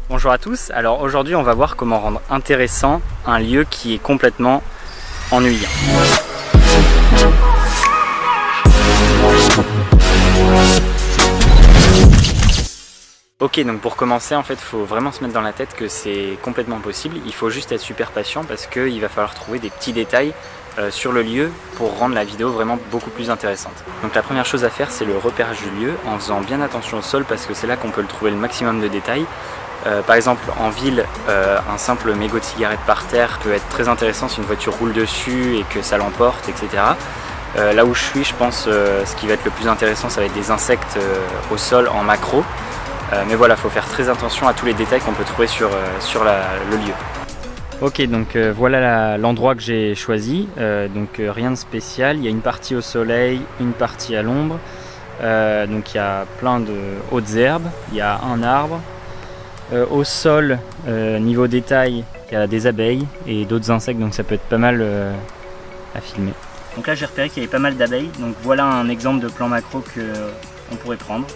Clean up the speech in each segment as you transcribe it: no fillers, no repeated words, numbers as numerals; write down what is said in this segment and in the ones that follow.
Bonjour à tous, alors aujourd'hui on va voir comment rendre intéressant un lieu qui est complètement ennuyant. Ok, donc pour commencer en fait il faut vraiment se mettre dans la tête que c'est complètement possible, il faut juste être super patient parce qu'il va falloir trouver des petits détails sur le lieu pour rendre la vidéo vraiment beaucoup plus intéressante. Donc la première chose à faire c'est le repérage du lieu en faisant bien attention au sol parce que c'est là qu'on peut le trouver le maximum de détails. Par exemple en ville, un simple mégot de cigarette par terre peut être très intéressant si une voiture roule dessus et que ça l'emporte, etc. Là où je suis, je pense ce qui va être le plus intéressant ça va être des insectes au sol en macro. Mais voilà, il faut faire très attention à tous les détails qu'on peut trouver sur le lieu. Ok, donc voilà l'endroit que j'ai choisi, donc rien de spécial, il y a une partie au soleil, une partie à l'ombre, donc il y a plein de hautes herbes, il y a un arbre. Au sol, niveau détail, il y a des abeilles et d'autres insectes, donc ça peut être pas mal à filmer. Donc là j'ai repéré qu'il y avait pas mal d'abeilles, donc voilà un exemple de plan macro qu'on pourrait prendre.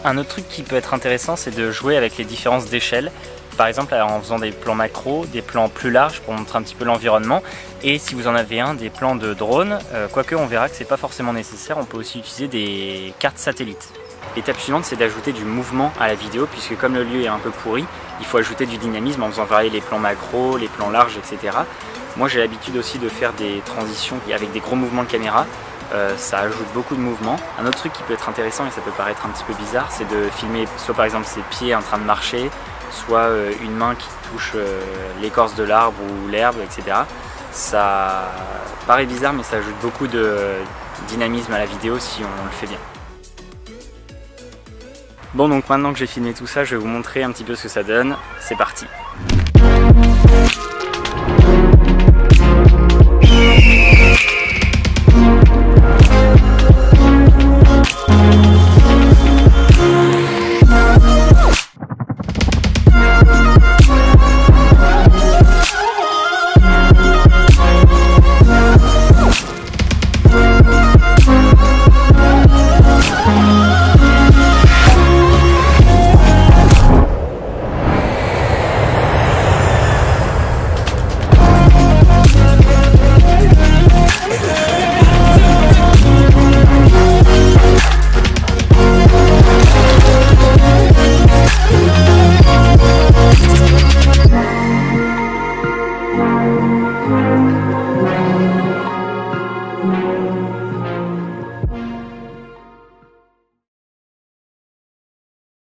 Un autre truc qui peut être intéressant, c'est de jouer avec les différences d'échelle. Par exemple en faisant des plans macro, des plans plus larges pour montrer un petit peu l'environnement. Et si vous en avez des plans de drone, quoique on verra que c'est pas forcément nécessaire, on peut aussi utiliser des cartes satellites. L'étape suivante c'est d'ajouter du mouvement à la vidéo puisque comme le lieu est un peu pourri, il faut ajouter du dynamisme en faisant varier les plans macro, les plans larges, etc. Moi j'ai l'habitude aussi de faire des transitions avec des gros mouvements de caméra, ça ajoute beaucoup de mouvements. Un autre truc qui peut être intéressant et ça peut paraître un petit peu bizarre, c'est de filmer soit par exemple ses pieds en train de marcher, soit une main qui touche l'écorce de l'arbre ou l'herbe, etc. Ça paraît bizarre mais ça ajoute beaucoup de dynamisme à la vidéo si on le fait bien. Bon, donc maintenant que j'ai filmé tout ça, je vais vous montrer un petit peu ce que ça donne. C'est parti!